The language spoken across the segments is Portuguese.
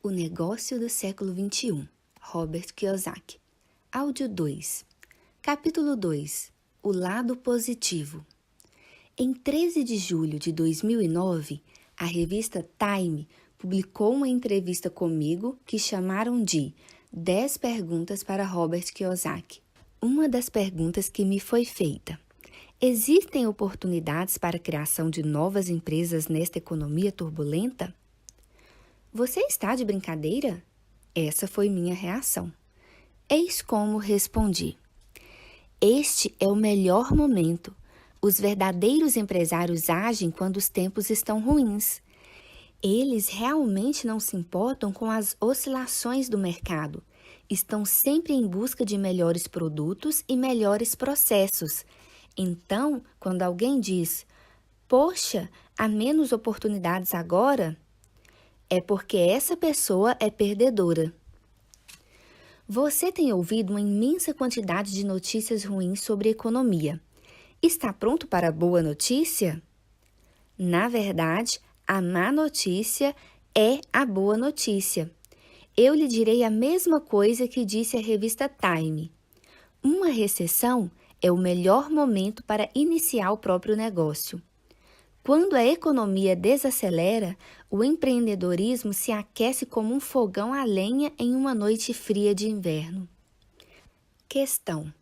O Negócio do Século XXI, Robert Kiyosaki. Áudio 2. Capítulo 2. O lado positivo. Em 13 de julho de 2009, a revista Time publicou uma entrevista comigo que chamaram de 10 perguntas para Robert Kiyosaki. Uma das perguntas que me foi feita: existem oportunidades para a criação de novas empresas nesta economia turbulenta? Você está de brincadeira? Essa foi minha reação. Eis como respondi. Este é o melhor momento. Os verdadeiros empresários agem quando os tempos estão ruins. Eles realmente não se importam com as oscilações do mercado. Estão sempre em busca de melhores produtos e melhores processos. Então, quando alguém diz, poxa, há menos oportunidades agora, é porque essa pessoa é perdedora. Você tem ouvido uma imensa quantidade de notícias ruins sobre economia. Está pronto para a boa notícia? Na verdade, a má notícia é a boa notícia. Eu lhe direi a mesma coisa que disse a revista Time. Uma recessão é o melhor momento para iniciar o próprio negócio. Quando a economia desacelera, o empreendedorismo se aquece como um fogão a lenha em uma noite fria de inverno. Questão: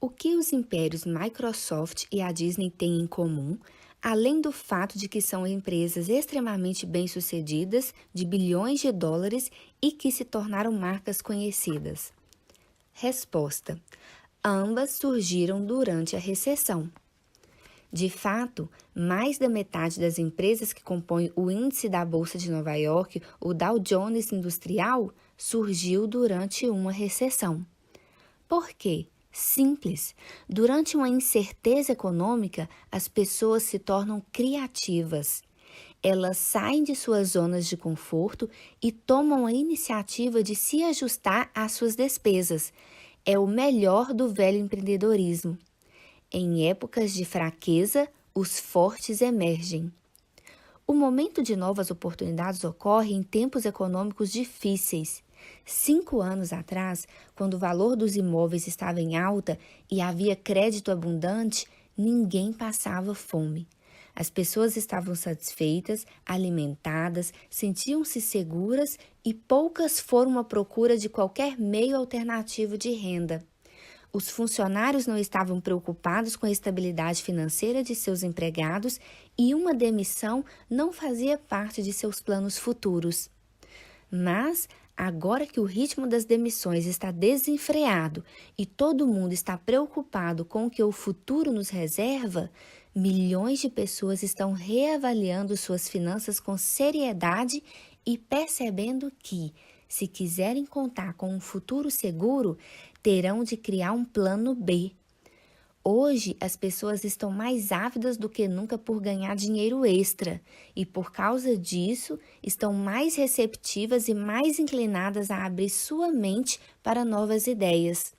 o que os impérios Microsoft e a Disney têm em comum, além do fato de que são empresas extremamente bem-sucedidas, de bilhões de dólares e que se tornaram marcas conhecidas? Resposta: ambas surgiram durante a recessão. De fato, mais da metade das empresas que compõem o índice da Bolsa de Nova York, o Dow Jones Industrial, surgiu durante uma recessão. Por quê? Simples. Durante uma incerteza econômica, as pessoas se tornam criativas. Elas saem de suas zonas de conforto e tomam a iniciativa de se ajustar às suas despesas. É o melhor do velho empreendedorismo. Em épocas de fraqueza, os fortes emergem. O momento de novas oportunidades ocorre em tempos econômicos difíceis. 5 anos atrás, quando o valor dos imóveis estava em alta e havia crédito abundante, ninguém passava fome. As pessoas estavam satisfeitas, alimentadas, sentiam-se seguras e poucas foram à procura de qualquer meio alternativo de renda. Os funcionários não estavam preocupados com a estabilidade financeira de seus empregados e uma demissão não fazia parte de seus planos futuros. Mas, agora que o ritmo das demissões está desenfreado e todo mundo está preocupado com o que o futuro nos reserva, milhões de pessoas estão reavaliando suas finanças com seriedade e percebendo que, se quiserem contar com um futuro seguro, terão de criar um plano B. Hoje, as pessoas estão mais ávidas do que nunca por ganhar dinheiro extra e, por causa disso, estão mais receptivas e mais inclinadas a abrir sua mente para novas ideias.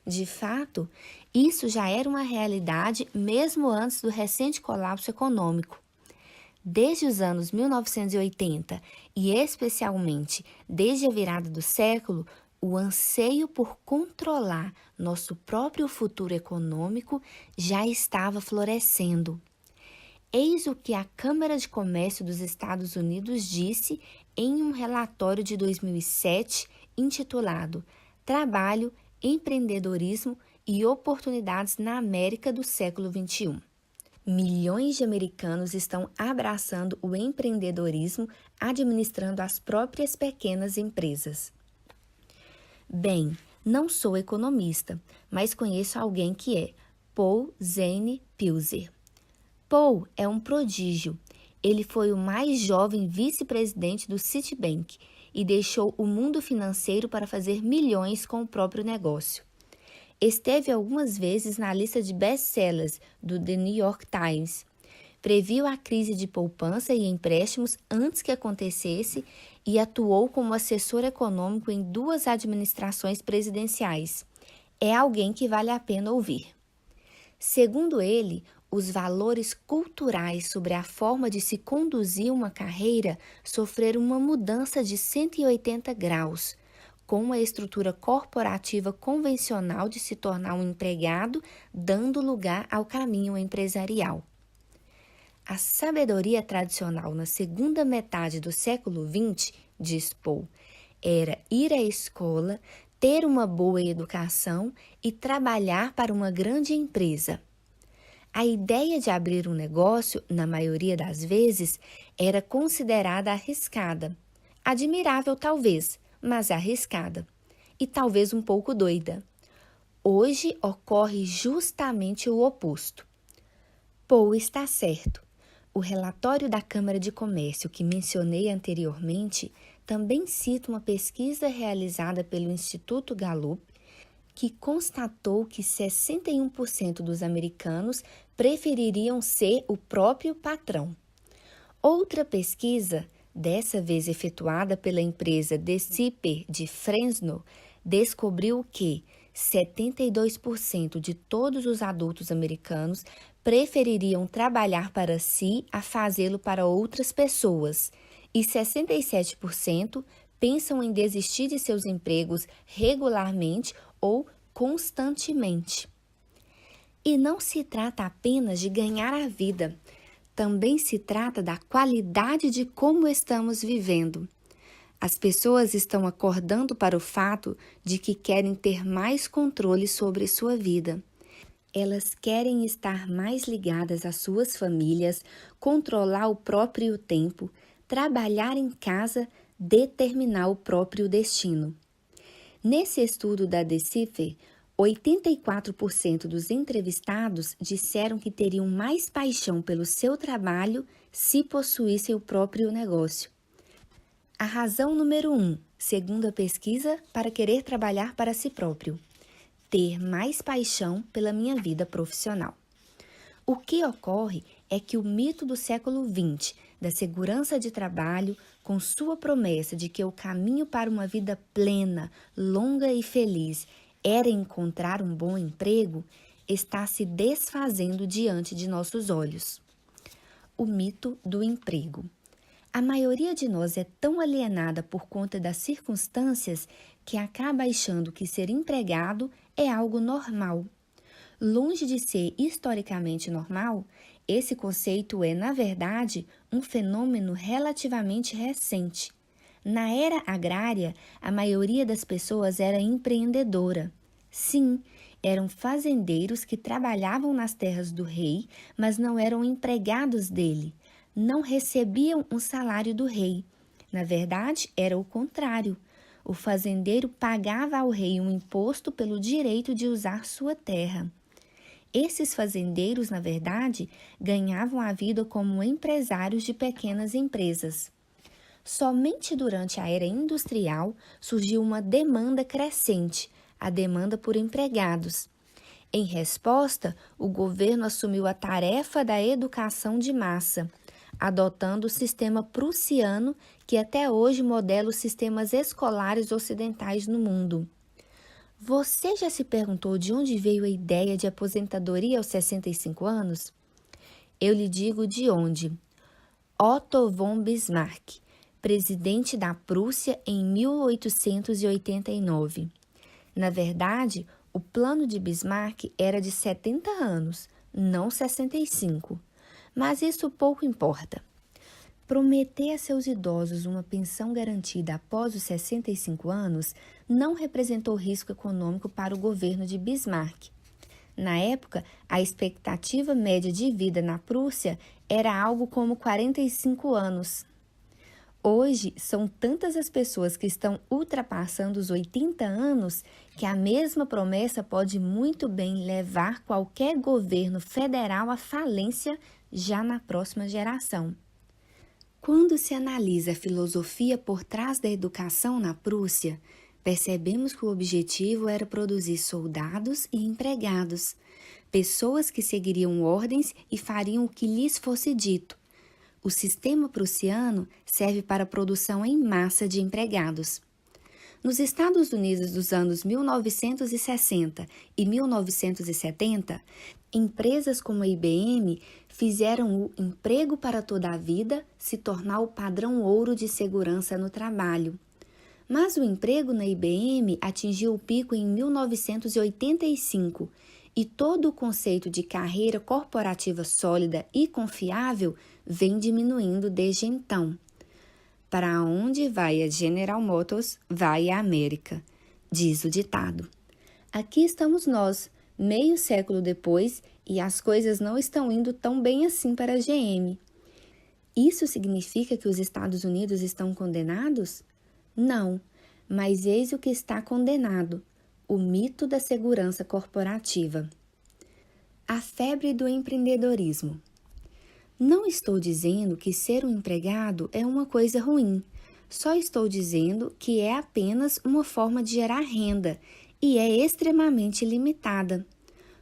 De fato, isso já era uma realidade mesmo antes do recente colapso econômico. Desde os anos 1980 e especialmente desde a virada do século, o anseio por controlar nosso próprio futuro econômico já estava florescendo. Eis o que a Câmara de Comércio dos Estados Unidos disse em um relatório de 2007 intitulado Trabalho, Empreendedorismo e Oportunidades na América do Século XXI. Milhões de americanos estão abraçando o empreendedorismo, administrando as próprias pequenas empresas. Bem, não sou economista, mas conheço alguém que é, Paul Zane Pilzer. Paul é um prodígio. Ele foi o mais jovem vice-presidente do Citibank e deixou o mundo financeiro para fazer milhões com o próprio negócio. Esteve algumas vezes na lista de best-sellers do The New York Times. Previu a crise de poupança e empréstimos antes que acontecesse e atuou como assessor econômico em 2 administrações presidenciais. É alguém que vale a pena ouvir. Segundo ele, os valores culturais sobre a forma de se conduzir uma carreira sofreram uma mudança de 180 graus, com a estrutura corporativa convencional de se tornar um empregado, dando lugar ao caminho empresarial. A sabedoria tradicional na segunda metade do século XX, diz Paul, era ir à escola, ter uma boa educação e trabalhar para uma grande empresa. A ideia de abrir um negócio, na maioria das vezes, era considerada arriscada. Admirável talvez, mas arriscada. E talvez um pouco doida. Hoje ocorre justamente o oposto. Paul está certo. O relatório da Câmara de Comércio que mencionei anteriormente também cita uma pesquisa realizada pelo Instituto Gallup que constatou que 61% dos americanos prefeririam ser o próprio patrão. Outra pesquisa, dessa vez efetuada pela empresa Decipher de Fresno, descobriu que 72% de todos os adultos americanos prefeririam trabalhar para si a fazê-lo para outras pessoas, e 67% pensam em desistir de seus empregos regularmente ou constantemente. E não se trata apenas de ganhar a vida, também se trata da qualidade de como estamos vivendo. As pessoas estão acordando para o fato de que querem ter mais controle sobre sua vida. Elas querem estar mais ligadas às suas famílias, controlar o próprio tempo, trabalhar em casa, determinar o próprio destino. Nesse estudo da Decipher, 84% dos entrevistados disseram que teriam mais paixão pelo seu trabalho se possuíssem o próprio negócio. A razão número 1, segundo a pesquisa, para querer trabalhar para si próprio: ter mais paixão pela minha vida profissional. O que ocorre é que o mito do século XX, da segurança de trabalho, com sua promessa de que o caminho para uma vida plena, longa e feliz era encontrar um bom emprego, está se desfazendo diante de nossos olhos. O mito do emprego. A maioria de nós é tão alienada por conta das circunstâncias que acaba achando que ser empregado é algo normal. Longe de ser historicamente normal, esse conceito é, na verdade, um fenômeno relativamente recente. Na era agrária, a maioria das pessoas era empreendedora. Sim, eram fazendeiros que trabalhavam nas terras do rei, mas não eram empregados dele. Não recebiam um salário do rei. Na verdade, era o contrário. O fazendeiro pagava ao rei um imposto pelo direito de usar sua terra. Esses fazendeiros, na verdade, ganhavam a vida como empresários de pequenas empresas. Somente durante a era industrial surgiu uma demanda crescente, a demanda por empregados. Em resposta, o governo assumiu a tarefa da educação de massa, adotando o sistema prussiano, que até hoje modela os sistemas escolares ocidentais no mundo. Você já se perguntou de onde veio a ideia de aposentadoria aos 65 anos? Eu lhe digo de onde. Otto von Bismarck, presidente da Prússia em 1889. Na verdade, o plano de Bismarck era de 70 anos, não 65. Mas isso pouco importa. Prometer a seus idosos uma pensão garantida após os 65 anos não representou risco econômico para o governo de Bismarck. Na época, a expectativa média de vida na Prússia era algo como 45 anos. Hoje, são tantas as pessoas que estão ultrapassando os 80 anos que a mesma promessa pode muito bem levar qualquer governo federal à falência já na próxima geração. Quando se analisa a filosofia por trás da educação na Prússia, percebemos que o objetivo era produzir soldados e empregados, pessoas que seguiriam ordens e fariam o que lhes fosse dito. O sistema prussiano serve para a produção em massa de empregados. Nos Estados Unidos dos anos 1960 e 1970, empresas como a IBM fizeram o emprego para toda a vida se tornar o padrão ouro de segurança no trabalho. Mas o emprego na IBM atingiu o pico em 1985 e todo o conceito de carreira corporativa sólida e confiável vem diminuindo desde então. Para onde vai a General Motors, vai a América, diz o ditado. Aqui estamos nós, meio século depois, e as coisas não estão indo tão bem assim para a GM. Isso significa que os Estados Unidos estão condenados? Não, mas eis o que está condenado: o mito da segurança corporativa. A febre do empreendedorismo. Não estou dizendo que ser um empregado é uma coisa ruim, só estou dizendo que é apenas uma forma de gerar renda e é extremamente limitada.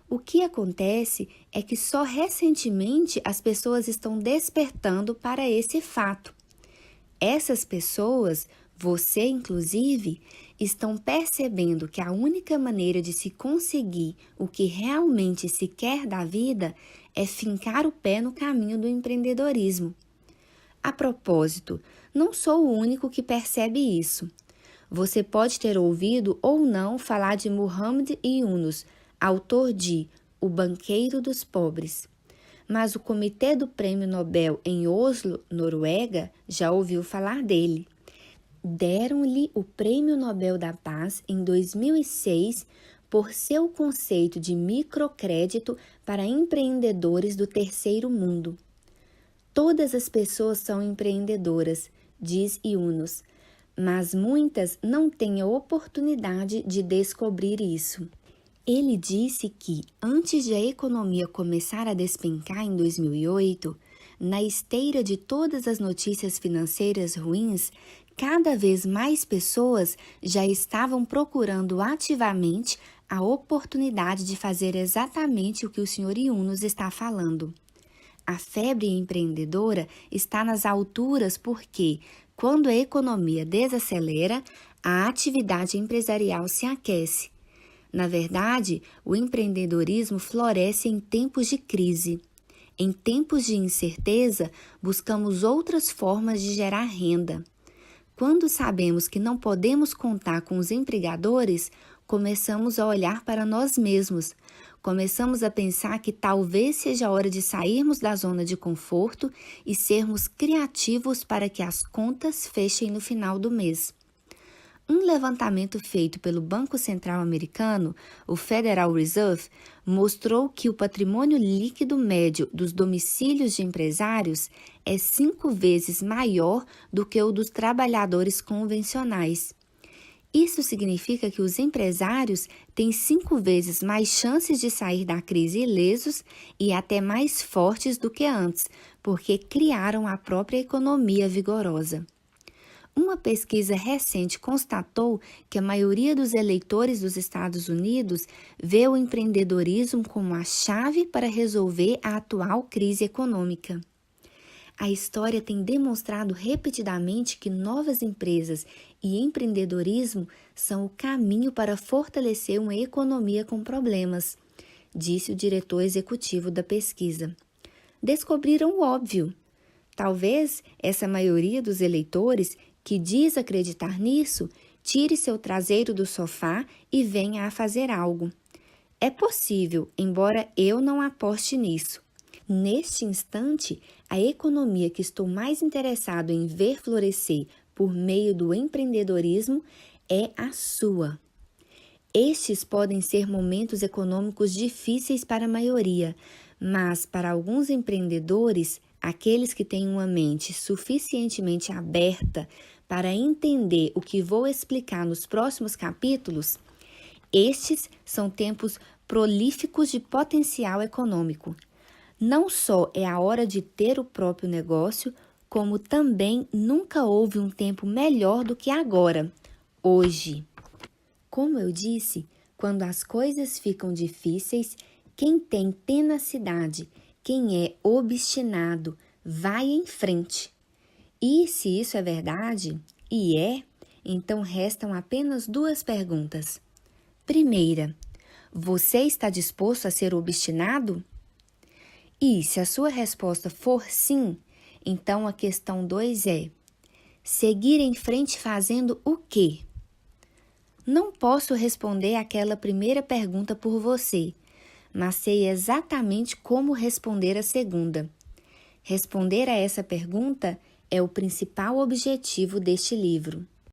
O que acontece é que só recentemente as pessoas estão despertando para esse fato. Essas pessoas, você inclusive, estão percebendo que a única maneira de se conseguir o que realmente se quer da vida é fincar o pé no caminho do empreendedorismo. A propósito, não sou o único que percebe isso. Você pode ter ouvido ou não falar de Muhammad Yunus, autor de O Banqueiro dos Pobres. Mas o Comitê do Prêmio Nobel em Oslo, Noruega, já ouviu falar dele. Deram-lhe o Prêmio Nobel da Paz em 2006 por seu conceito de microcrédito para empreendedores do terceiro mundo. Todas as pessoas são empreendedoras, diz Yunus, mas muitas não têm a oportunidade de descobrir isso. Ele disse que, antes de a economia começar a despencar em 2008, na esteira de todas as notícias financeiras ruins, cada vez mais pessoas já estavam procurando ativamente a oportunidade de fazer exatamente o que o Sr. Yunus está falando. A febre empreendedora está nas alturas porque, quando a economia desacelera, a atividade empresarial se aquece. Na verdade, o empreendedorismo floresce em tempos de crise. Em tempos de incerteza, buscamos outras formas de gerar renda. Quando sabemos que não podemos contar com os empregadores, começamos a olhar para nós mesmos. Começamos a pensar que talvez seja a hora de sairmos da zona de conforto e sermos criativos para que as contas fechem no final do mês. Um levantamento feito pelo Banco Central Americano, o Federal Reserve, mostrou que o patrimônio líquido médio dos domicílios de empresários é 5 vezes maior do que o dos trabalhadores convencionais. Isso significa que os empresários têm 5 vezes mais chances de sair da crise ilesos e até mais fortes do que antes, porque criaram a própria economia vigorosa. Uma pesquisa recente constatou que a maioria dos eleitores dos Estados Unidos vê o empreendedorismo como a chave para resolver a atual crise econômica. A história tem demonstrado repetidamente que novas empresas e empreendedorismo são o caminho para fortalecer uma economia com problemas, disse o diretor executivo da pesquisa. Descobriram o óbvio. Talvez essa maioria dos eleitores que diz acreditar nisso, tire seu traseiro do sofá e venha a fazer algo. É possível, embora eu não aposte nisso. Neste instante, a economia que estou mais interessado em ver florescer por meio do empreendedorismo é a sua. Estes podem ser momentos econômicos difíceis para a maioria, mas para alguns empreendedores, aqueles que têm uma mente suficientemente aberta para entender o que vou explicar nos próximos capítulos, estes são tempos prolíficos de potencial econômico. Não só é a hora de ter o próprio negócio, como também nunca houve um tempo melhor do que agora, hoje. Como eu disse, quando as coisas ficam difíceis, quem tem tenacidade, quem é obstinado, vai em frente. E se isso é verdade, Então restam apenas 2 perguntas. Primeira, você está disposto a ser obstinado? E se a sua resposta for sim, então a questão 2 é: seguir em frente fazendo o quê? Não posso responder aquela primeira pergunta por você, mas sei exatamente como responder a segunda. Responder a essa pergunta é o principal objetivo deste livro.